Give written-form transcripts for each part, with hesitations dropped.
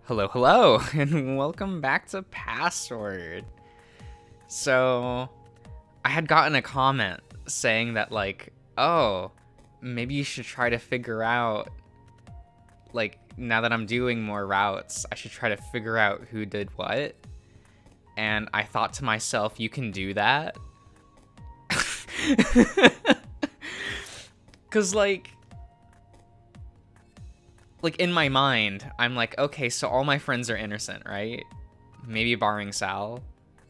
Hello, hello, and welcome back to Password. So, I had gotten a comment saying that, like, oh, maybe you should try to figure out, like, now that I'm doing more routes, I should try to figure out who did what. And I thought to myself, you can do that? Because, like in my mind, I'm like, okay, so all my friends are innocent, right? Maybe barring Sal,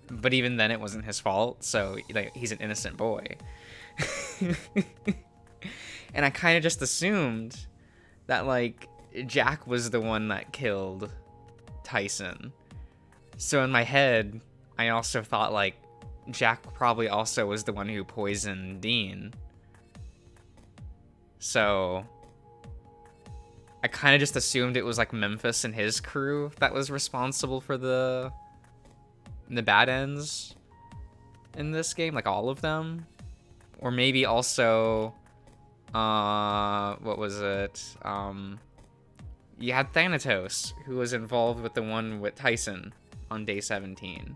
but even then, it wasn't his fault. So like, he's an innocent boy, and I kind of just assumed that like Jack was the one that killed Tyson. So in my head, I also thought like Jack probably also was the one who poisoned Dean. So I kind of just assumed it was like Memphis and his crew that was responsible for the bad ends in this game, like all of them. Or maybe also what was it? You had Thanatos, who was involved with the one with Tyson on day 17.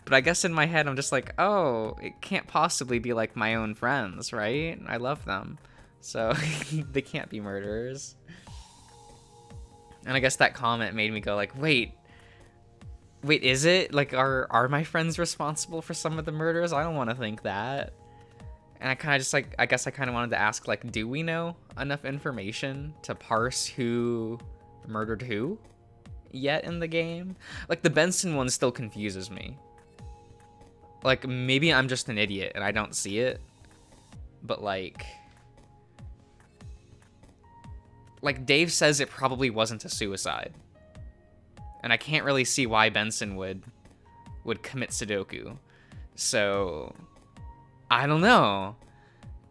But I guess in my head I'm just like, oh, it can't possibly be like my own friends, right? I love them. So they can't be murderers. And I guess that comment made me go like, wait, is it? Like, are my friends responsible for some of the murders? I don't want to think that. And I kind of just like, I guess I kind of wanted to ask, like, do we know enough information to parse who murdered who yet in the game? Like, the Benson one still confuses me. Like, maybe I'm just an idiot and I don't see it. But, like Dave says it probably wasn't a suicide. And I can't really see why Benson would commit Sudoku. So, I don't know.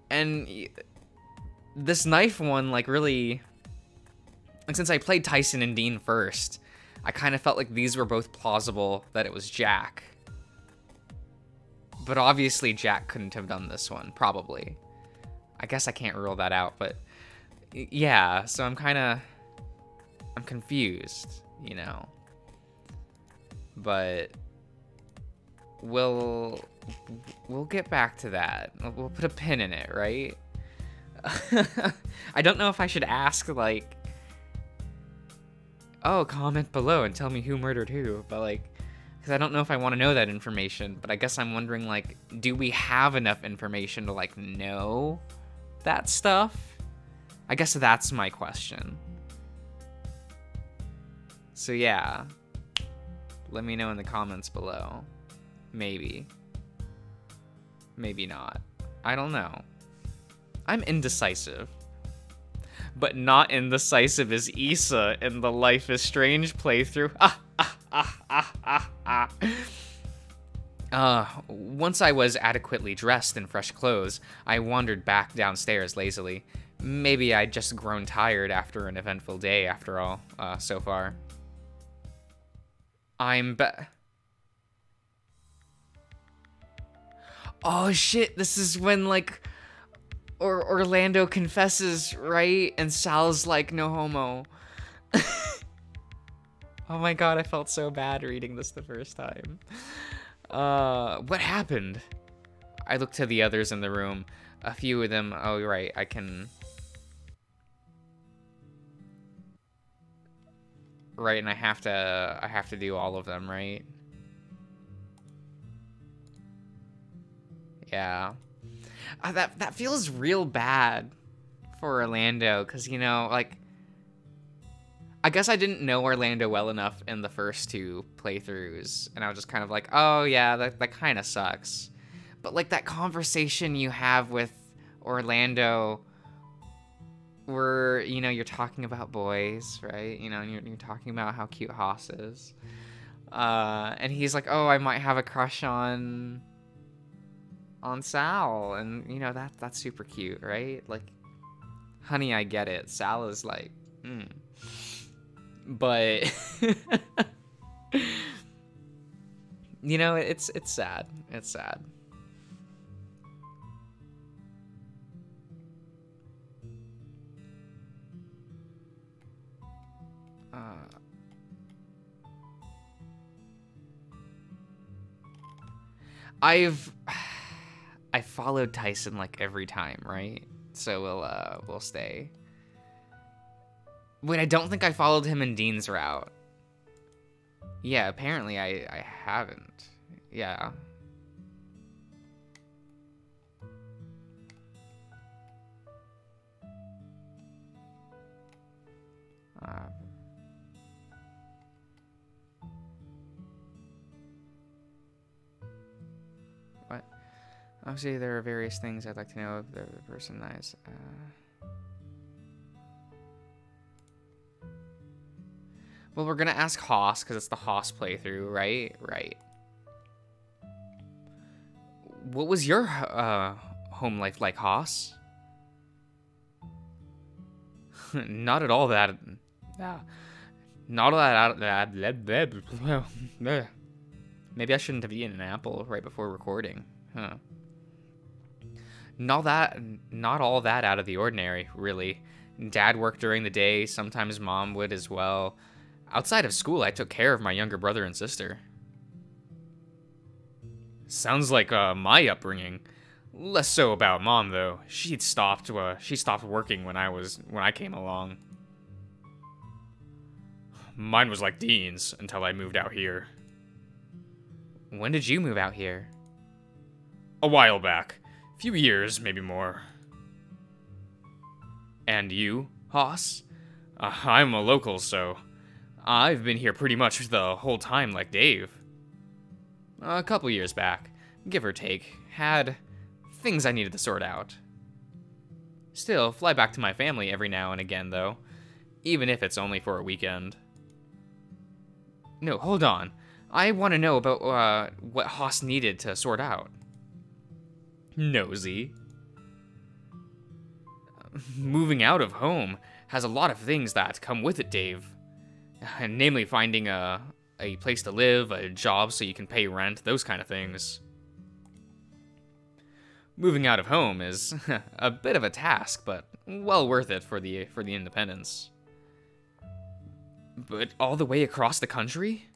And this knife one, like, really, like, since I played Tyson and Dean first, I kind of felt like these were both plausible that it was Jack. But obviously Jack couldn't have done this one, probably. I guess I can't rule that out, but yeah, so I'm confused, you know. But we'll get back to that. We'll put a pin in it, right? I don't know if I should ask, like, oh, comment below and tell me who murdered who, but like, because I don't know if I want to know that information, but I guess I'm wondering, like, do we have enough information to, like, know that stuff? I guess that's my question. So yeah, let me know in the comments below. Maybe. Maybe not. I don't know. I'm indecisive. But not indecisive as Issa in the Life is Strange playthrough. Once I was adequately dressed in fresh clothes, I wandered back downstairs lazily. Maybe I'd just grown tired after an eventful day after all, so far. Oh shit, this is when, like, Orlando confesses, right? And Sal's like, no homo. Oh my god, I felt so bad reading this the first time. What happened? I looked to the others in the room. A few of them, oh right, I can... Right, and I have to do all of them, right? Yeah. That feels real bad for Orlando, because, you know, like, I guess I didn't know Orlando well enough in the first two playthroughs, and I was just kind of like, oh yeah, that kind of sucks. But, like, that conversation you have with Orlando where, you know, you're talking about boys, right? You know, and you're talking about how cute Haas is. And he's like, oh, I might have a crush on Sal, and, you know, that's super cute, right? Like, honey, I get it. Sal is like, but you know, it's sad. It's sad. Uh, I followed Tyson like every time, right? So we'll stay. Wait, I don't think I followed him in Dean's route. Yeah, apparently I haven't. Yeah. What? Obviously, there are various things I'd like to know of the person nice. Well, we're gonna ask Haas because it's the Haas playthrough, right? Right. What was your home life like, Haas? Not at all that. Not all that. Maybe I shouldn't have eaten an apple right before recording. Huh. Not all that out of the ordinary, really. Dad worked during the day. Sometimes Mom would as well. Outside of school, I took care of my younger brother and sister. Sounds like my upbringing. Less so about Mom though. She stopped working when I came along. Mine was like Dean's until I moved out here. When did you move out here? A while back. Few years, maybe more. And you, Haas? I'm a local, so I've been here pretty much the whole time like Dave. A couple years back, give or take, had things I needed to sort out. Still, fly back to my family every now and again, though, even if it's only for a weekend. No, hold on. I want to know about what Haas needed to sort out. Nosy. Moving out of home has a lot of things that come with it, Dave. Namely finding a place to live, a job so you can pay rent, those kind of things. Moving out of home is a bit of a task, but well worth it for the independence. But all the way across the country?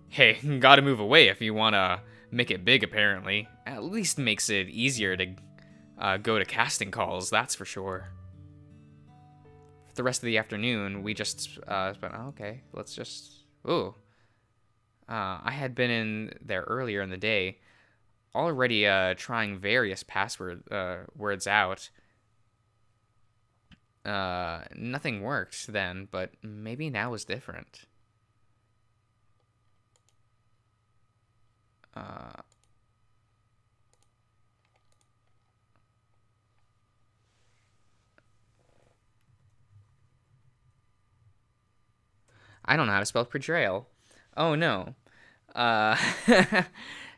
Hey, gotta move away if you wanna make it big, apparently. At least makes it easier to go to casting calls, that's for sure. For the rest of the afternoon, we just spent, okay, let's just, ooh. I had been in there earlier in the day, already trying various password words out. Nothing worked then, but maybe now is different. I don't know how to spell betrayal. Oh no.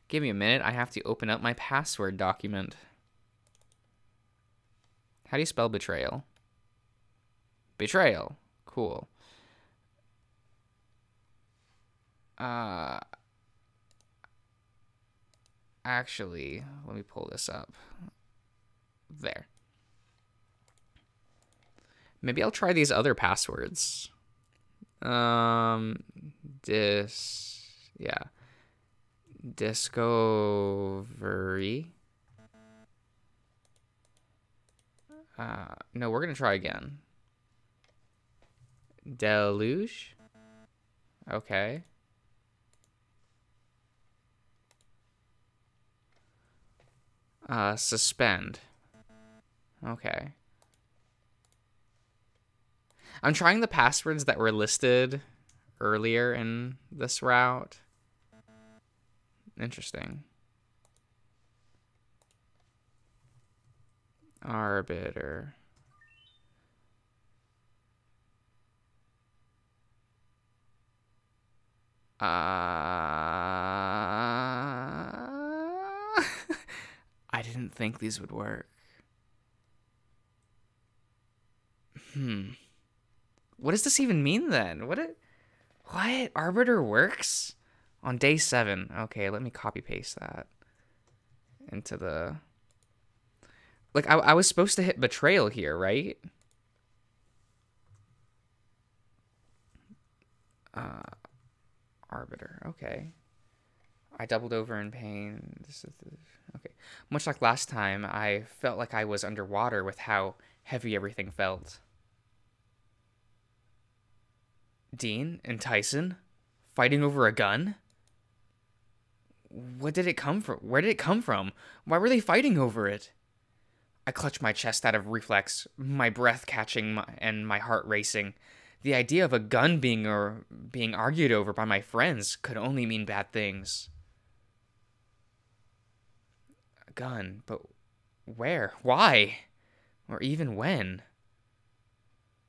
Give me a minute. I have to open up my password document. How do you spell betrayal? Betrayal. Cool. Actually, let me pull this up. There. Maybe I'll try these other passwords. Yeah. Discovery. No, we're gonna try again. Deluge. Okay. Suspend. Okay. I'm trying the passwords that were listed earlier in this route. Interesting. Arbiter. I didn't think these would work. What does this even mean then? What? Arbiter works? On day 7. Okay, let me copy paste that into the... Like, I was supposed to hit betrayal here, right? Uh, Arbiter. Okay. I doubled over in pain. Okay. Much like last time, I felt like I was underwater with how heavy everything felt. Dean and Tyson? Fighting over a gun? What did it come from? Where did it come from? Why were they fighting over it? I clutched my chest out of reflex, my breath catching and my heart racing. The idea of a gun being argued over by my friends could only mean bad things. A gun, but where? Why? Or even when?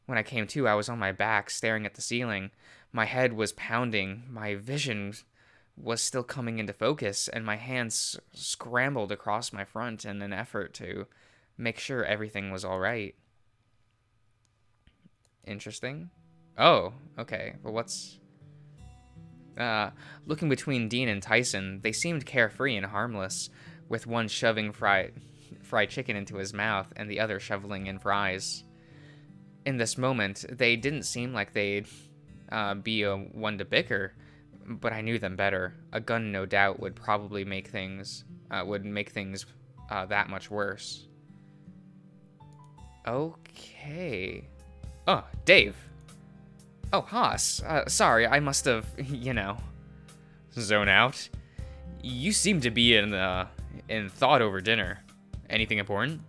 When I came to, I was on my back, staring at the ceiling. My head was pounding, my vision was still coming into focus, and my hands scrambled across my front in an effort to make sure everything was all right. Interesting. Oh, okay. Well, what's... looking between Dean and Tyson, they seemed carefree and harmless, with one shoving fried chicken into his mouth and the other shoveling in fries. In this moment, they didn't seem like they'd be one to bicker, but I knew them better. A gun, no doubt, would probably make things that much worse. Okay. Oh, Dave. Oh, Haas. Sorry, I must have, zone out. You seem to be in thought over dinner. Anything important?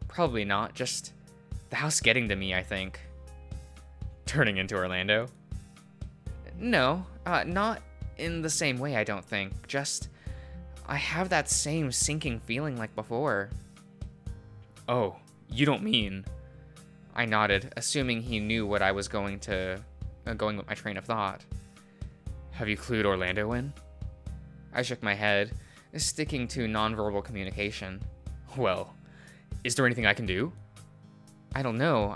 Probably not, just the house getting to me, I think. Turning into Orlando? No, not in the same way, I don't think. Just, I have that same sinking feeling like before. Oh, you don't mean... I nodded, assuming he knew what I was going with my train of thought. Have you clued Orlando in? I shook my head, sticking to nonverbal communication. Well, is there anything I can do? I don't know,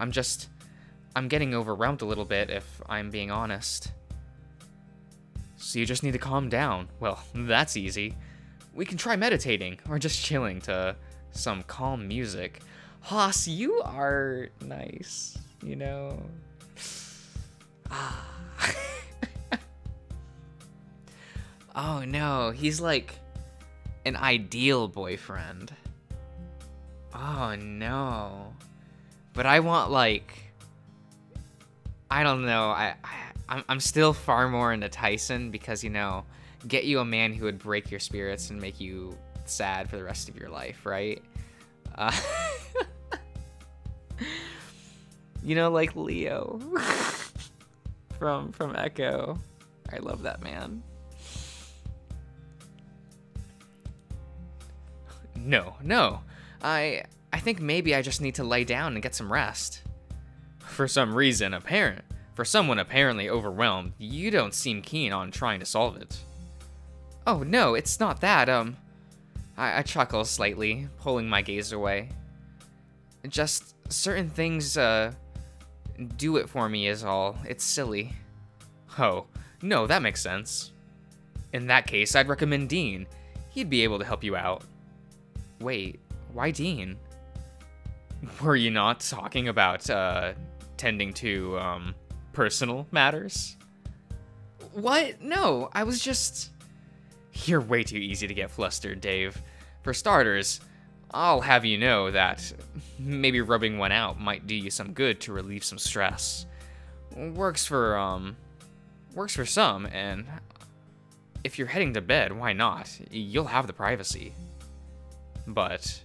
I'm getting overwhelmed a little bit, if I'm being honest. So you just need to calm down. Well, that's easy. We can try meditating, or just chilling to some calm music. Haas, you are nice, Oh no, he's like an ideal boyfriend. Oh no. But I want I don't know, I'm still far more into Tyson because, get you a man who would break your spirits and make you sad for the rest of your life, right? Like Leo from Echo. I love that man. No. I think maybe I just need to lay down and get some rest. For someone apparently overwhelmed, you don't seem keen on trying to solve it. Oh no, it's not that, I chuckle slightly, pulling my gaze away. Just certain things, do it for me is all. It's silly. Oh, no, that makes sense. In that case, I'd recommend Dean. He'd be able to help you out. Wait, why Dean? Were you not talking about, tending to, personal matters? What? No, I was just... You're way too easy to get flustered, Dave. For starters, I'll have you know that maybe rubbing one out might do you some good to relieve some stress. Works for some, and if you're heading to bed, why not? You'll have the privacy. But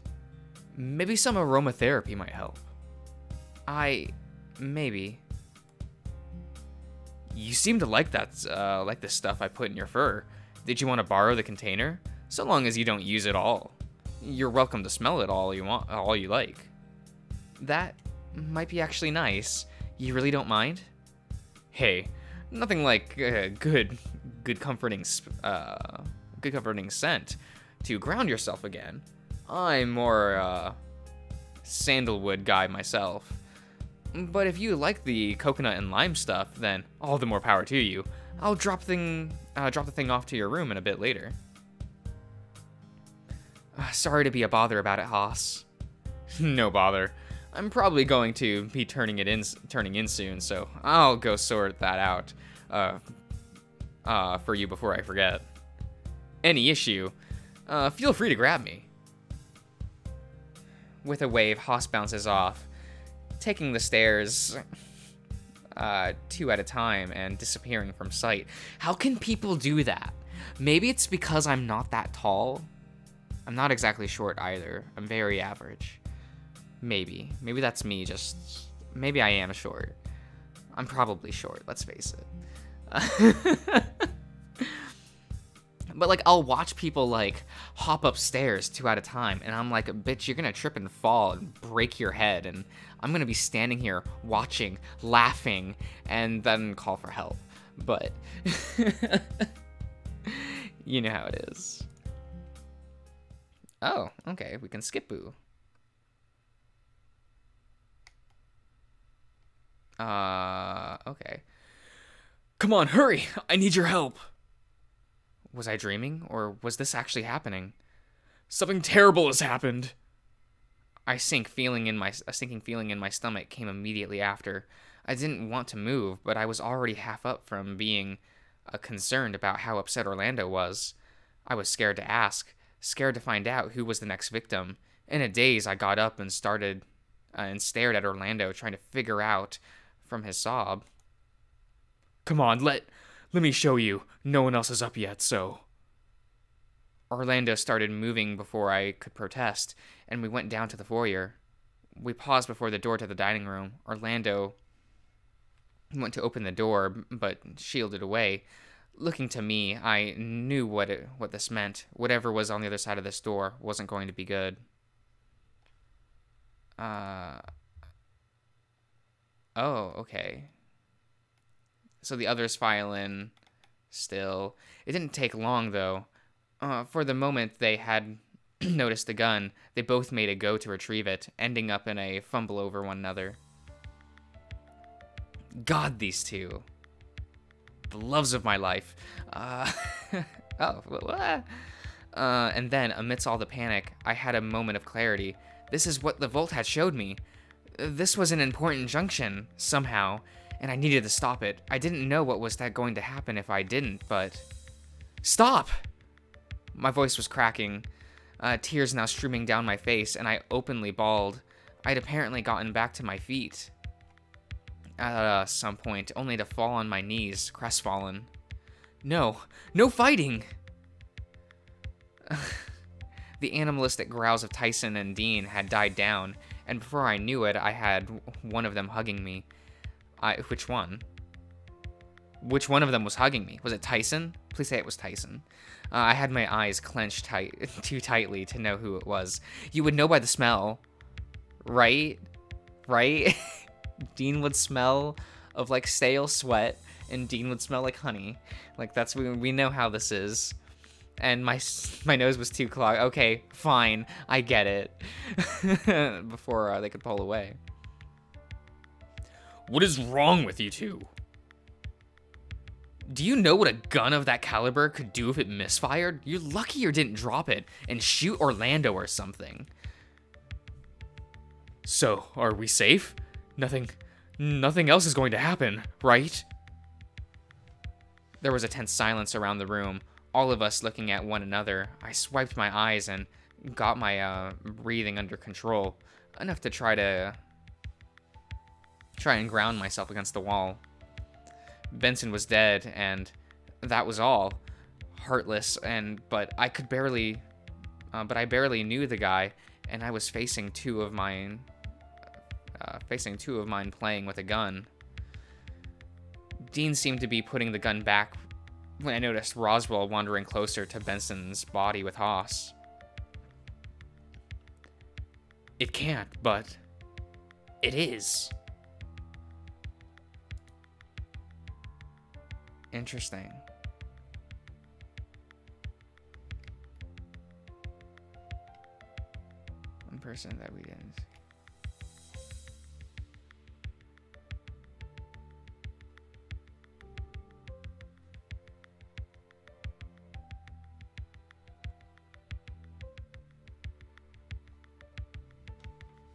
maybe some aromatherapy might help. Maybe. You seem to like like the stuff I put in your fur. Did you want to borrow the container? So long as you don't use it all. You're welcome to smell it all you like. That might be actually nice. You really don't mind? Hey, nothing like good comforting scent to ground yourself again. I'm more sandalwood guy myself. But if you like the coconut and lime stuff, then all the more power to you. I'll drop the thing off to your room in a bit later. Sorry to be a bother about it, Haas. No bother. I'm probably going to be turning in soon, so I'll go sort that out. for you before I forget. Any issue, feel free to grab me. With a wave, Haas bounces off, taking the stairs 2 at a time and disappearing from sight. How can people do that? Maybe it's because I'm not that tall. I'm not exactly short either. I'm very average. Maybe. Maybe that's me just... Maybe I am short. I'm probably short, let's face it. But, like, I'll watch people, like, hop upstairs 2 at a time, and I'm like, bitch, you're gonna trip and fall and break your head, and I'm gonna be standing here watching, laughing, and then call for help. But, you know how it is. Oh, okay, we can skip Boo. Okay. Come on, hurry! I need your help! Was I dreaming, or was this actually happening? Something terrible has happened! A sinking feeling in my stomach came immediately after. I didn't want to move, but I was already half up from being concerned about how upset Orlando was. I was scared to ask, scared to find out who was the next victim. In a daze, I got up and stared at Orlando, trying to figure out from his sob. Come on, let me show you. No one else is up yet, so... Orlando started moving before I could protest, and we went down to the foyer. We paused before the door to the dining room. Orlando went to open the door, but shielded away. Looking to me, I knew what this meant. Whatever was on the other side of this door wasn't going to be good. Oh, okay. So the others file in still. It didn't take long, though. For the moment they had noticed the gun, they both made a go to retrieve it, ending up in a fumble over one another. God, these two. The loves of my life. And then, amidst all the panic, I had a moment of clarity. This is what the Vault had showed me. This was an important junction, somehow, and I needed to stop it. I didn't know what was going to happen if I didn't, but... Stop! My voice was cracking, tears now streaming down my face, and I openly bawled. I'd apparently gotten back to my feet at some point, only to fall on my knees, crestfallen. No, no fighting! The animalistic growls of Tyson and Dean had died down, and before I knew it, I had one of them hugging me. Which one? Which one of them was hugging me? Was it Tyson? Please say it was Tyson. I had my eyes clenched too tightly to know who it was. You would know by the smell, right? Right? Dean would smell of like stale sweat, and Dean would smell like honey. Like that's we know how this is. And my nose was too clogged. Okay, fine, I get it. Before they could pull away. What is wrong with you two? Do you know what a gun of that caliber could do if it misfired? You're lucky you didn't drop it and shoot Orlando or something. So, are we safe? Nothing else is going to happen, right? There was a tense silence around the room, all of us looking at one another. I swiped my eyes and got my breathing under control, enough to try and ground myself against the wall. Benson was dead, and that was all. Heartless, but I barely knew the guy, and I was facing two of mine playing with a gun. Dean seemed to be putting the gun back when I noticed Roswell wandering closer to Benson's body with Haas. It can't, but it is. Interesting. One person that we didn't.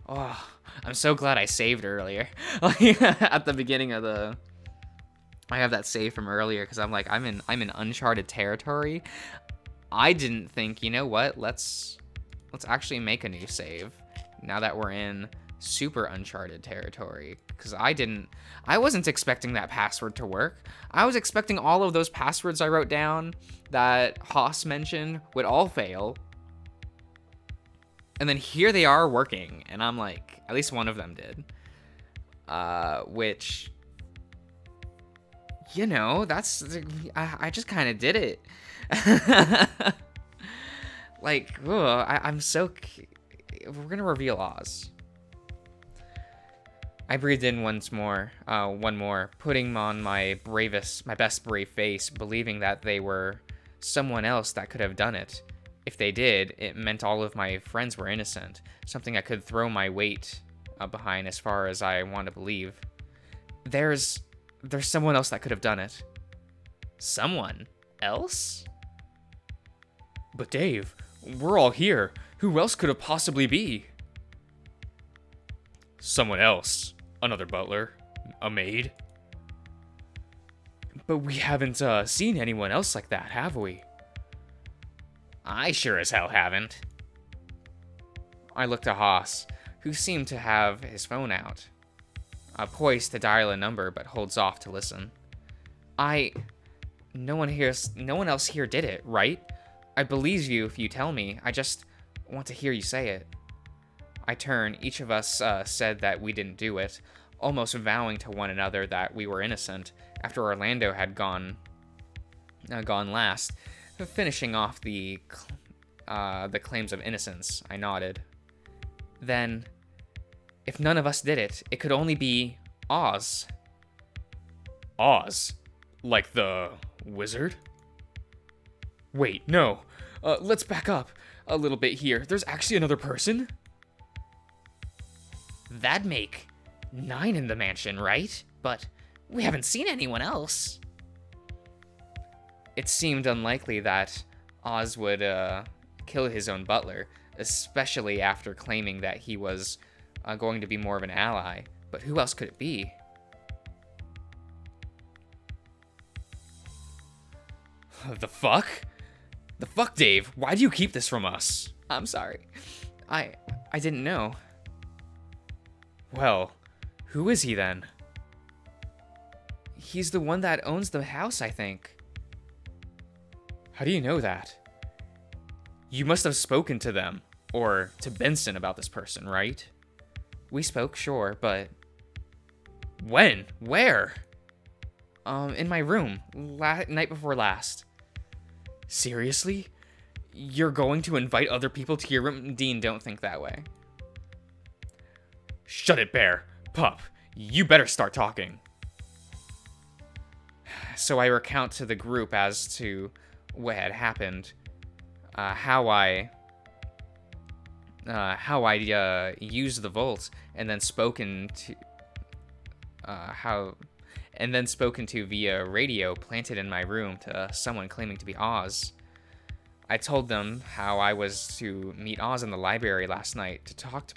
Oh, I'm so glad I saved earlier. At the beginning of the I have that save from earlier because I'm like, I'm in uncharted territory. I didn't think, you know what? Let's actually make a new save now that we're in super uncharted territory, because I wasn't expecting that password to work. I was expecting all of those passwords I wrote down that Haas mentioned would all fail. And then here they are working, and I'm like, at least one of them did. Which, you know, I just kind of did it. Like, ugh, I'm so... We're gonna reveal Oz. I breathed in one more, putting on my best brave face, believing that they were someone else that could have done it. If they did, it meant all of my friends were innocent, something I could throw my weight behind as far as I want to believe. There's someone else that could have done it. Someone else? But Dave, we're all here. Who else could it possibly be? Someone else. Another butler. A maid. But we haven't seen anyone else like that, have we? I sure as hell haven't. I looked at Haas, who seemed to have his phone out, poised to dial a number, but holds off to listen. No one else here did it, right? I believe you if you tell me. I just want to hear you say it. I turn. Each of us said that we didn't do it, almost vowing to one another that we were innocent after Orlando had gone last. Finishing off the claims of innocence, I nodded. Then, if none of us did it, it could only be Oz. Oz? Like the wizard? Wait, no. Let's back up a little bit here. There's actually another person? That'd make 9 in the mansion, right? But we haven't seen anyone else. It seemed unlikely that Oz would kill his own butler, especially after claiming that he was going to be more of an ally. But who else could it be? The fuck? The fuck, Dave? Why do you keep this from us? I'm sorry. I didn't know. Well, who is he then? He's the one that owns the house, I think. How do you know that? You must have spoken to them, or to Benson about this person, right? We spoke, sure, but... When? Where? In my room, night before last. Seriously? You're going to invite other people to your room? Dean, don't think that way. Shut it, Bear. Pup, you better start talking. So I recount to the group as to what had happened, how I used the vault, and then spoken to via radio planted in my room to someone claiming to be Oz. I told them how I was to meet Oz in the library last night to talk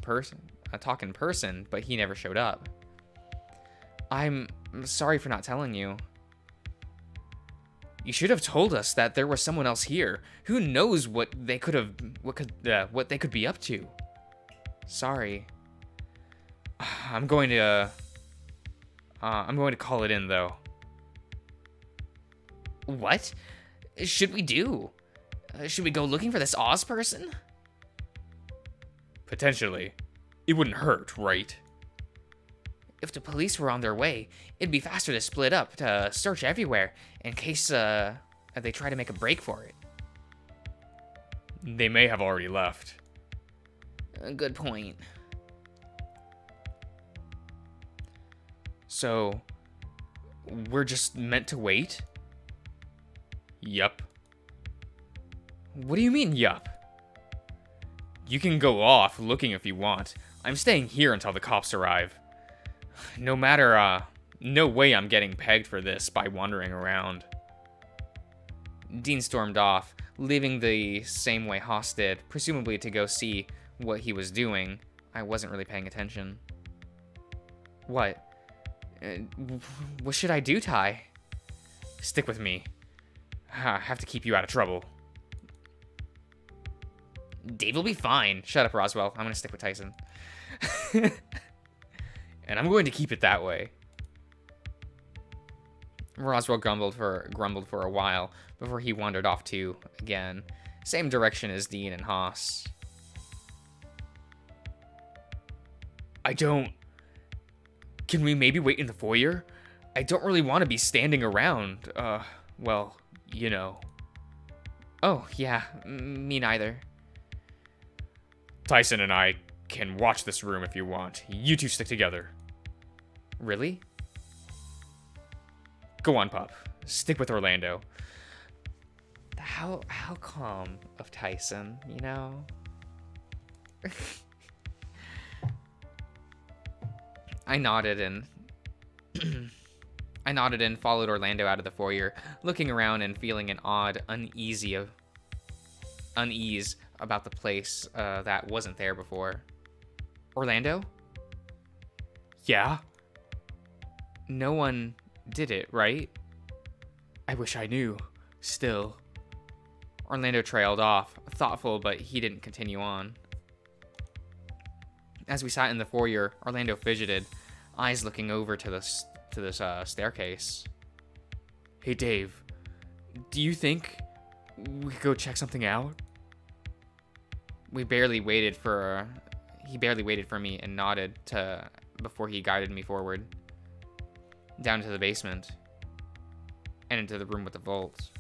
in person, but he never showed up. I'm sorry for not telling you. You should have told us that there was someone else here. Who knows what they could be up to? Sorry. I'm going to call it in, though. What? Should we do? Should we go looking for this Oz person? Potentially. It wouldn't hurt, right? If the police were on their way, it'd be faster to split up, to search everywhere, in case they try to make a break for it. They may have already left. Good point. So, we're just meant to wait? Yup. What do you mean, yup? You can go off looking if you want. I'm staying here until the cops arrive. No way I'm getting pegged for this by wandering around. Dean stormed off, leaving the same way Haas did, presumably to go see what he was doing. I wasn't really paying attention. What? What should I do, Ty? Stick with me. I have to keep you out of trouble. Dave will be fine. Shut up, Roswell. I'm gonna stick with Tyson. And I'm going to keep it that way. Roswell grumbled for a while before he wandered off too, again. Same direction as Dean and Haas. Can we maybe wait in the foyer? I don't really want to be standing around. Well, you know. Oh, yeah, me neither. Tyson and I can watch this room if you want. You two stick together. Really? Go on, Pup. Stick with Orlando. How calm of Tyson, you know? I nodded and followed Orlando out of the foyer, looking around and feeling an odd unease about the place that wasn't there before. Orlando? Yeah? No one did it, right? I wish I knew. Still. Orlando trailed off, thoughtful, but he didn't continue on. As we sat in the foyer, Orlando fidgeted, eyes looking over to this staircase. Hey, Dave. Do you think we could go check something out? He barely waited for me and nodded before he guided me forward. Down to the basement. And into the room with the vault.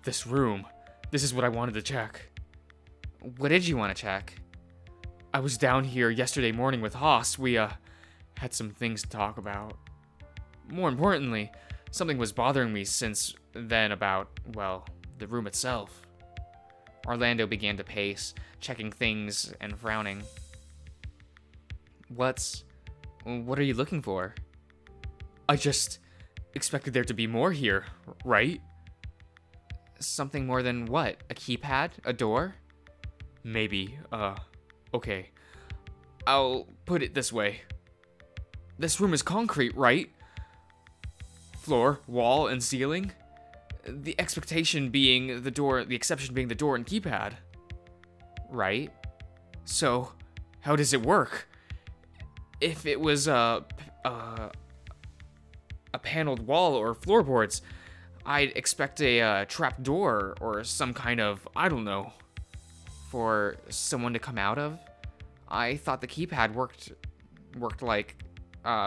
This room. This is what I wanted to check. What did you want to check? I was down here yesterday morning with Haas. We, had some things to talk about. More importantly, something was bothering me since then about, well, the room itself. Orlando began to pace, checking things and frowning. What are you looking for? I just expected there to be more here, right? Something more than what? A keypad? A door? Maybe, okay. I'll put it this way. This room is concrete, right? Floor, wall, and ceiling? The exception being the door and keypad. Right? So, how does it work? If it was a paneled wall or floorboards, I'd expect a trap door or some kind of, I don't know, for someone to come out of. I thought the keypad worked like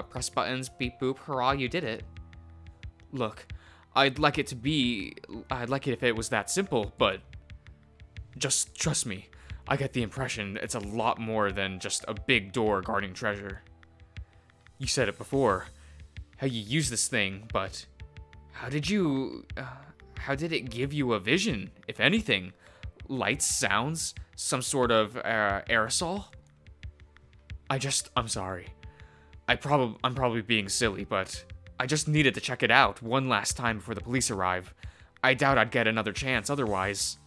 press buttons, beep boop, hurrah, you did it. Look, I'd like it if it was that simple, but just trust me. I get the impression it's a lot more than just a big door guarding treasure. You said it before, how you use this thing, but how did it give you a vision, if anything? Lights, sounds, some sort of aerosol? I'm sorry. I'm probably being silly, but I just needed to check it out one last time before the police arrive. I doubt I'd get another chance otherwise.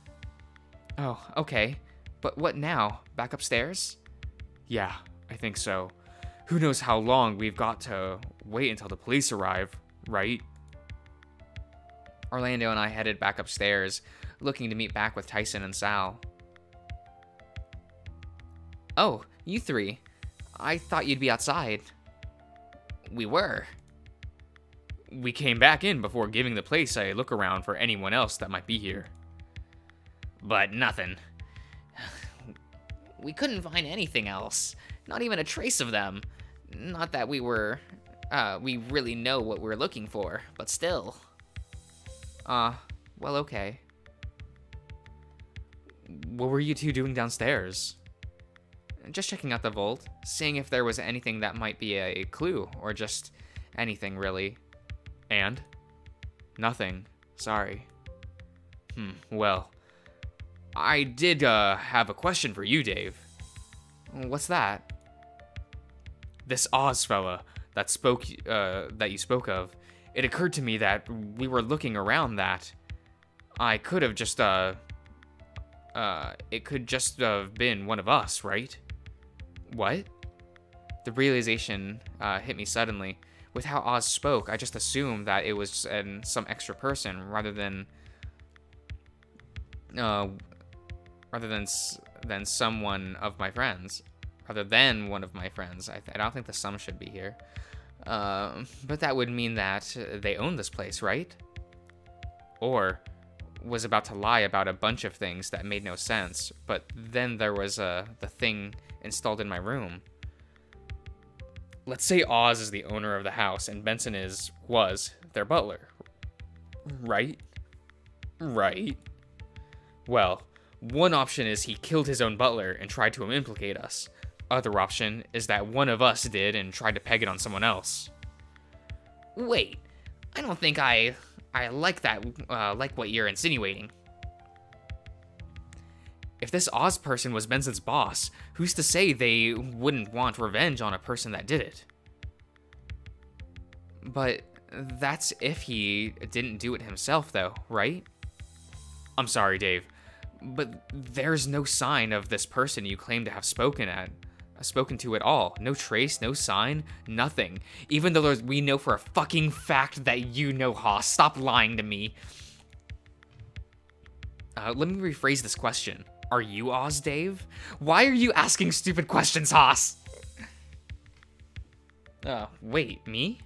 Oh, okay. But what now? Back upstairs? Yeah, I think so. Who knows how long we've got to wait until the police arrive, right? Orlando and I headed back upstairs, looking to meet back with Tyson and Sal. Oh, you three. I thought you'd be outside. We were. We came back in before giving the place a look around for anyone else that might be here. But nothing. We couldn't find anything else. Not even a trace of them. Not that we really know what we're looking for, but still. Well, okay. What were you two doing downstairs? Just checking out the vault, seeing if there was anything that might be a clue, or just anything, really. And? Nothing. Sorry. Well, I did, have a question for you, Dave. What's that? This Oz fella that you spoke of, it occurred to me that we were looking around that I could have just, it could just have been one of us, right? What? The realization hit me suddenly. with how Oz spoke, I just assumed that it was some extra person rather than than someone of my friends, rather than one of my friends. I don't think the sum should be here. But that would mean that they own this place, right? Or was about to lie about a bunch of things that made no sense, but then there was the thing installed in my room. Let's say Oz is the owner of the house and Benson was their butler. Right? Right. Well, one option is he killed his own butler and tried to implicate us. Other option is that one of us did and tried to peg it on someone else. Wait, I don't think I like that, like what you're insinuating. If this Oz person was Benson's boss, who's to say they wouldn't want revenge on a person that did it? But that's if he didn't do it himself, though, right? I'm sorry, Dave, but there's no sign of this person you claim to have spoken to at all. No trace, no sign, nothing. Even though we know for a fucking fact that you know Haas. Stop lying to me. Let me rephrase this question. Are you Oz, Dave? Why are you asking stupid questions, Haas? Wait, me?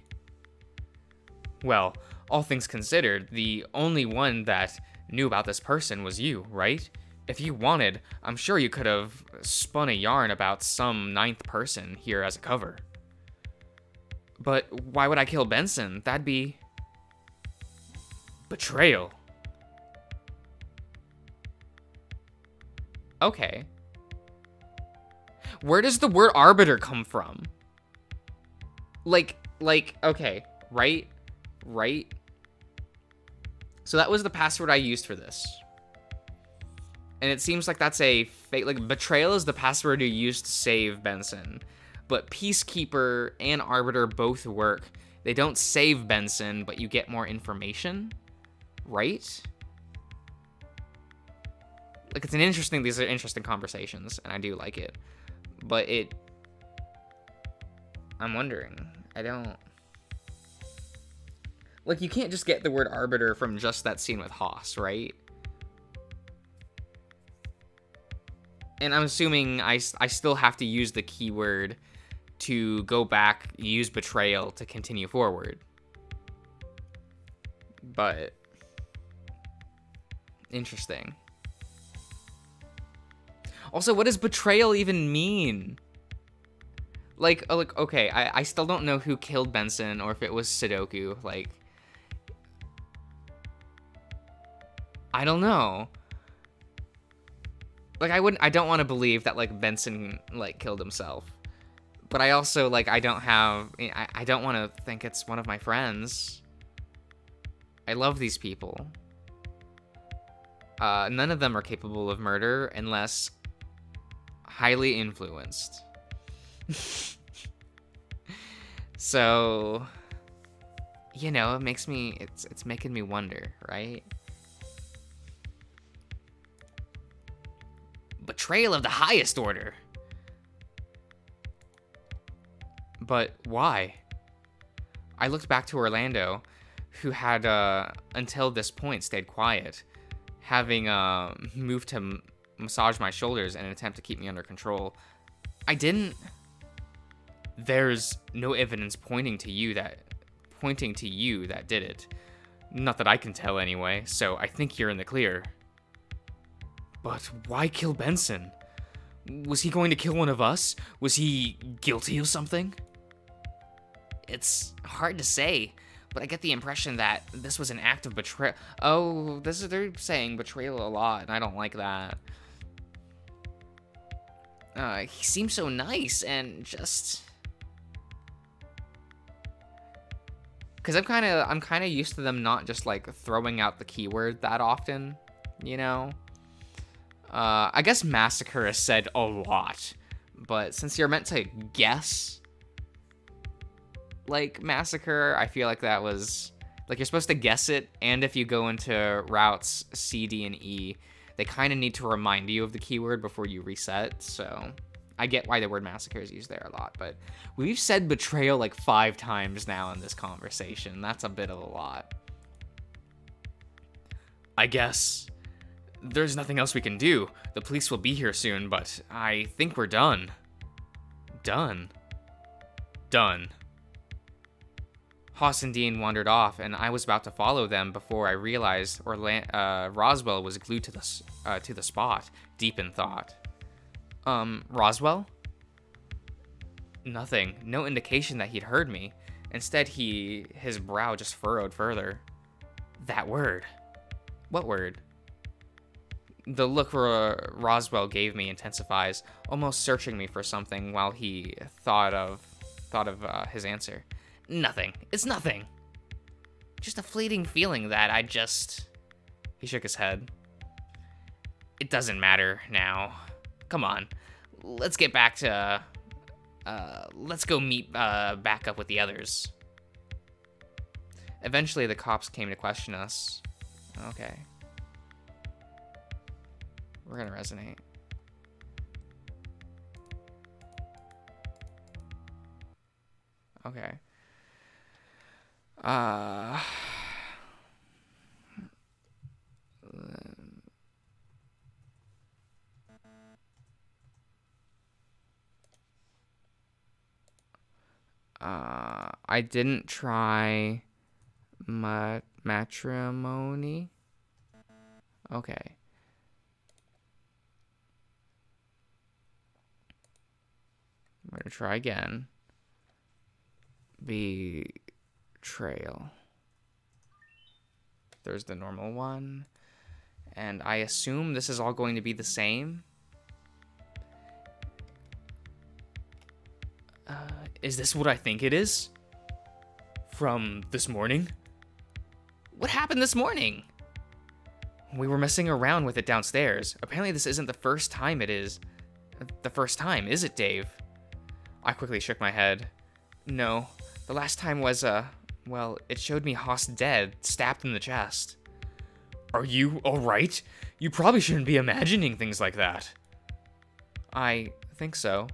Well, all things considered, the only one that knew about this person was you, right? If you wanted, I'm sure you could have spun a yarn about some ninth person here as a cover. But why would I kill Benson? That'd be betrayal. Okay. Where does the word arbiter come from? Like, okay, right? So that was the password I used for this. And it seems like that's a fake, like, betrayal is the password you used to save Benson. But Peacekeeper and Arbiter both work. They don't save Benson, but you get more information, right? Like, these are interesting conversations, and I do like it. But I'm wondering, like, you can't just get the word Arbiter from just that scene with Haas, right? And I'm assuming I still have to use the keyword to go back, use betrayal to continue forward. But interesting. Also, what does betrayal even mean? Like, okay, I still don't know who killed Benson or if it was Sudoku. Like, I don't know. Like, I don't want to believe that, like, Benson, like, killed himself. But I also, like, I don't want to think it's one of my friends. I love these people. None of them are capable of murder unless highly influenced. So, you know, it's making me wonder, right? Betrayal of the highest order. But why? I looked back to Orlando, who had, until this point, stayed quiet, having moved to massage my shoulders in an attempt to keep me under control. I didn't. There's no evidence pointing to you that did it. Not that I can tell anyway, so I think you're in the clear. But why kill Benson? Was he going to kill one of us? Was he guilty of something? It's hard to say, but I get the impression that this was an act of betrayal. Oh, they're saying betrayal a lot, and I don't like that. He seems so nice and just... Because I'm kind of used to them not just, like, throwing out the keyword that often, you know? I guess massacre is said a lot, but since you're meant to guess, like, massacre, I feel like that was, like, you're supposed to guess it, and if you go into routes C, D, and E, they kind of need to remind you of the keyword before you reset, so I get why the word massacre is used there a lot, but we've said betrayal like 5 times now in this conversation. That's a bit of a lot. I guess there's nothing else we can do. The police will be here soon, but I think we're done. Done. Haas and Dean wandered off, and I was about to follow them before I realized Roswell was glued to the spot, deep in thought. Roswell? Nothing. No indication that he'd heard me. Instead, his brow just furrowed further. That word. What word? The look Roswell gave me intensifies, almost searching me for something while he thought of his answer. Nothing. It's nothing. Just a fleeting feeling that I just... He shook his head. It doesn't matter now. Come on. Let's get back to... let's go meet back up with the others. Eventually, the cops came to question us. Okay. We're gonna resonate. Okay. I didn't try matrimony. Okay. I'm gonna try again. Betrayal. There's the normal one. And I assume this is all going to be the same. Is this what I think it is? From this morning? What happened this morning? We were messing around with it downstairs. Apparently this isn't the first time it is. The first time, is it, Dave? I quickly shook my head. No. The last time was, well, it showed me Haas dead, stabbed in the chest. Are you alright? You probably shouldn't be imagining things like that. I think so.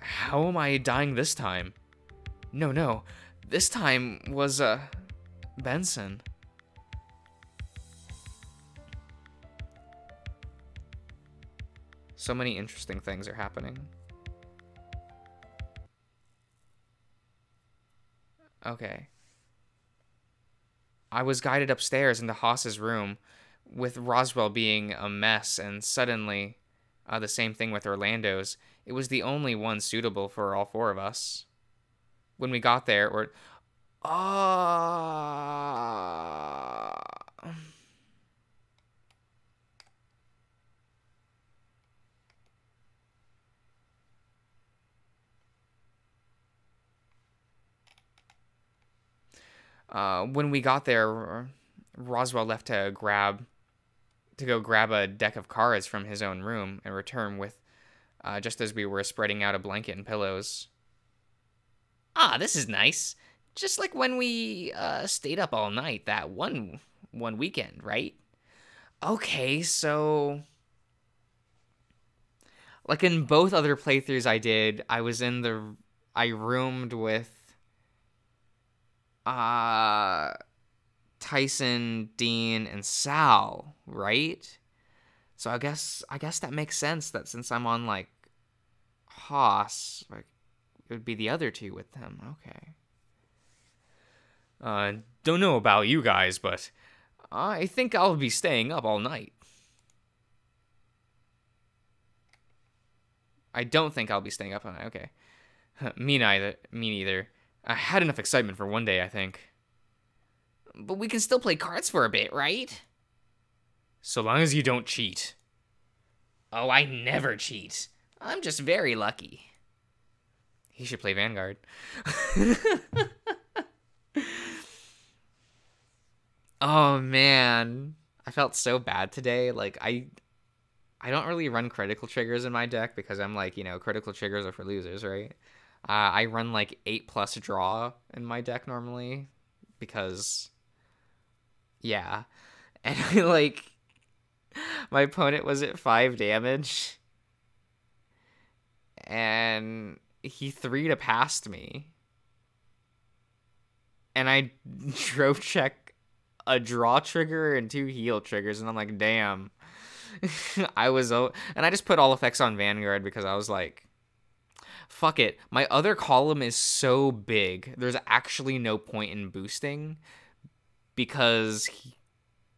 How am I dying this time? No. This time was, Benson. So many interesting things are happening. Okay. I was guided upstairs into Haas's room, with Roswell being a mess, and suddenly, the same thing with Orlando's. It was the only one suitable for all 4 of us. When we got there, when we got there, Roswell left to go grab a deck of cards from his own room and return with, just as we were spreading out a blanket and pillows. Ah, this is nice. Just like when we stayed up all night that one weekend, right? Okay, so like in both other playthroughs I did, I roomed with Tyson, Dean, and Sal, right? So I guess that makes sense that since I'm on like Haas, like it would be the other 2 with them. Okay. Don't know about you guys, but I think I'll be staying up all night. I don't think I'll be staying up all night. Okay. Me neither. I had enough excitement for one day, I think. But we can still play cards for a bit, right? So long as you don't cheat. Oh, I never cheat. I'm just very lucky. He should play Vanguard. Oh, man. I felt so bad today. Like, I don't really run critical triggers in my deck because I'm like, critical triggers are for losers, right? I run like 8+ draw in my deck normally because, yeah. And my opponent was at 5 damage. and he 3'd past me. And I drove check a draw trigger and 2 heal triggers, and I'm like, damn. And I just put all effects on Vanguard because I was like, fuck it. My other column is so big. There's actually no point in boosting because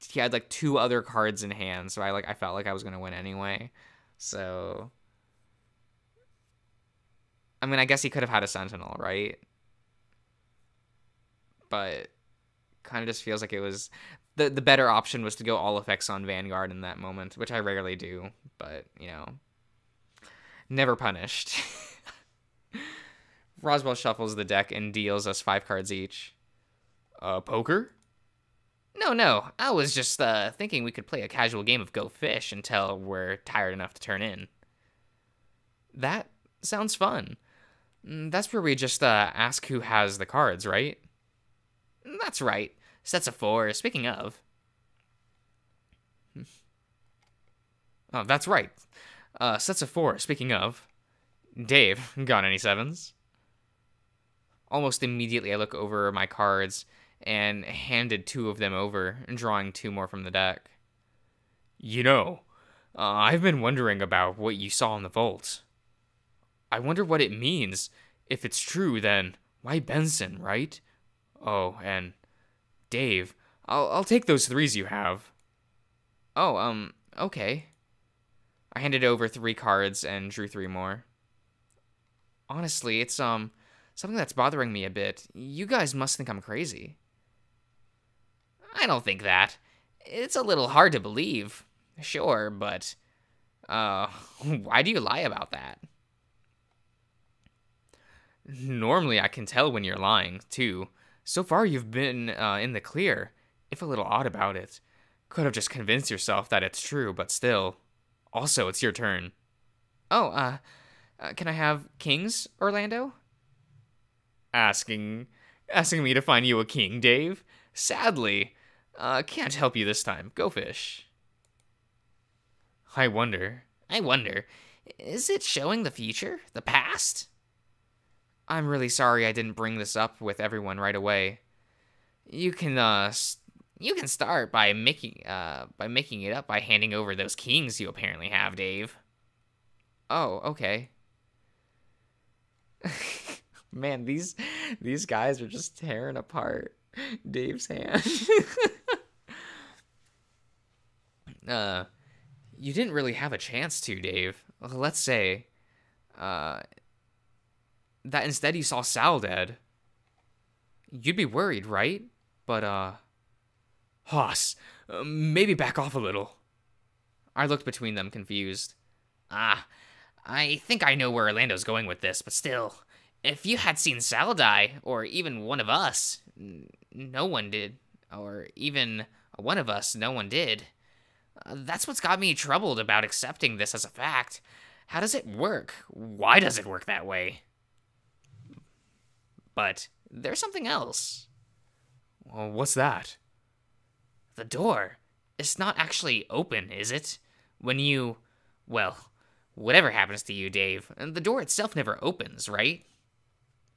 he had like 2 other cards in hand, so I felt like I was gonna win anyway. So I mean, I guess he could have had a Sentinel, right? But kind of just feels like it was the better option was to go all effects on Vanguard in that moment, which I rarely do, but never punished. Roswell shuffles the deck and deals us 5 cards each. Poker? No. I was just thinking we could play a casual game of Go Fish until we're tired enough to turn in. That sounds fun. That's where we just ask who has the cards, right? That's right. Sets of 4. Speaking of. Oh, that's right. Sets of 4. Speaking of. Dave, got any 7s? Almost immediately I look over my cards and handed 2 of them over, drawing 2 more from the deck. I've been wondering about what you saw in the vault. I wonder what it means. If it's true, then why Benson, right? Oh, and Dave, I'll take those 3s you have. Oh, okay. I handed over 3 cards and drew 3 more. Honestly, it's something that's bothering me a bit. You guys must think I'm crazy. I don't think that. It's a little hard to believe. Sure, but why do you lie about that? Normally I can tell when you're lying, too. So far you've been in the clear, if a little odd about it. Could have just convinced yourself that it's true, but still. Also, it's your turn. Oh, can I have kings, Orlando? Asking me to find you a king, Dave? Sadly, can't help you this time. Go Fish. I wonder, is it showing the future? The past? I'm really sorry I didn't bring this up with everyone right away. You can start by making it up by handing over those kings you apparently have, Dave. Oh, okay. Man, these guys are just tearing apart Dave's hand. You didn't really have a chance to, Dave. Let's say, that instead you saw Sal dead. You'd be worried, right? But, Haas, maybe back off a little. I looked between them, confused. I think I know where Orlando's going with this, but still, if you had seen Sal die, or even one of us, no one did, or even one of us, no one did. That's what's got me troubled about accepting this as a fact. How does it work? Why does it work that way? But there's something else. Well, what's that? The door. It's not actually open, is it? When you... Well, whatever happens to you, Dave, the door itself never opens, right?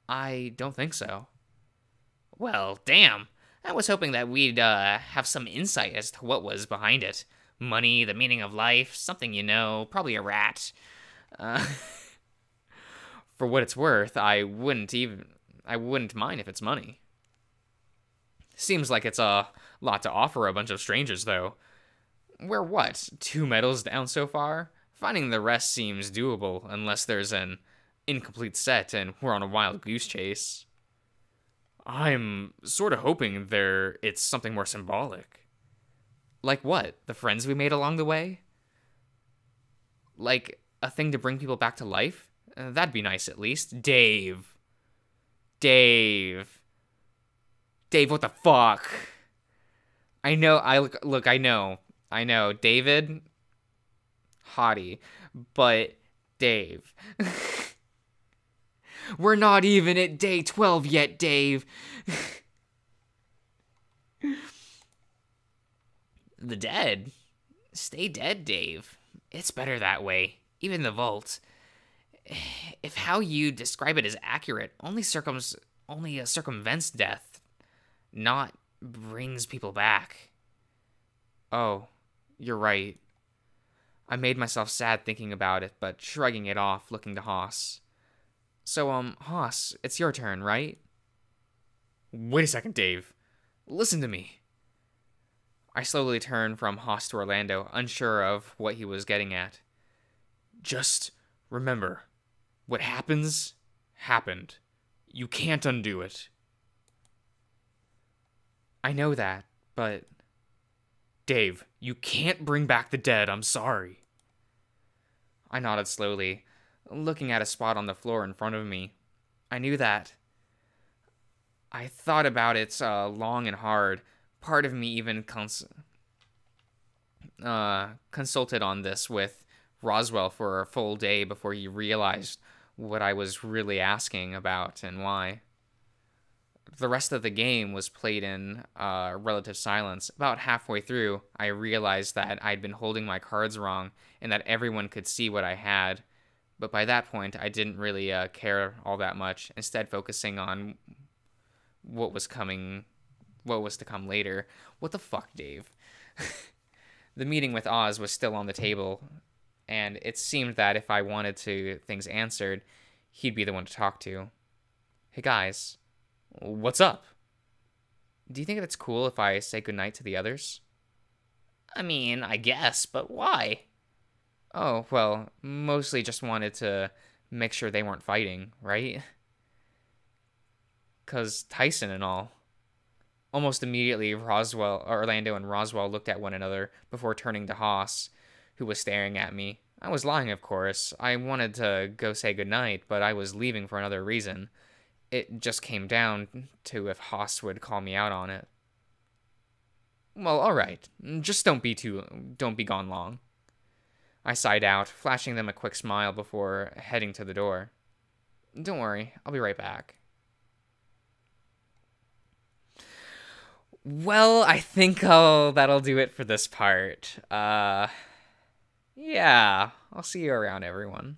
I don't think so. Well, damn. I was hoping that we'd have some insight as to what was behind it. Money, the meaning of life, something you know, probably a rat. For what it's worth, I wouldn't mind if it's money. Seems like it's a lot to offer a bunch of strangers, though. We're what, 2 medals down so far? Finding the rest seems doable, unless there's an incomplete set and we're on a wild goose chase. I'm sort of hoping it's something more symbolic. Like what? The friends we made along the way? Like a thing to bring people back to life? That'd be nice at least. Dave, what the fuck? I know, I know, David, hottie, but Dave. We're not even at day 12 yet, Dave. The dead? Stay dead, Dave. It's better that way. Even the vault. If how you describe it is accurate, only circumvents death, not brings people back. Oh, you're right. I made myself sad thinking about it, but shrugging it off, looking to Haas. So, Haas, it's your turn, right? Wait a second, Dave. Listen to me. I slowly turned from Haas to Orlando, unsure of what he was getting at. Just remember, what happens, happened. You can't undo it. I know that, but... Dave, you can't bring back the dead, I'm sorry. I nodded slowly, looking at a spot on the floor in front of me. I knew that. I thought about it long and hard. Part of me even consulted on this with Roswell for a full day before he realized what I was really asking about and why. The rest of the game was played in relative silence. About halfway through, I realized that I'd been holding my cards wrong and that everyone could see what I had. But by that point, I didn't really care all that much, instead focusing on what was to come later. What the fuck, Dave? The meeting with Oz was still on the table, and it seemed that if I wanted things answered, he'd be the one to talk to. Hey guys, what's up? Do you think it's cool if I say goodnight to the others? I mean, I guess, but why? Oh, well, mostly just wanted to make sure they weren't fighting, right? 'Cause Tyson and all. Almost immediately, Orlando and Roswell looked at one another before turning to Haas, who was staring at me. I was lying, of course. I wanted to go say goodnight, but I was leaving for another reason. It just came down to if Haas would call me out on it. Well, alright. Just don't be gone long. I sighed out, flashing them a quick smile before heading to the door. Don't worry, I'll be right back. Well, I think that'll do it for this part. Yeah, I'll see you around, everyone.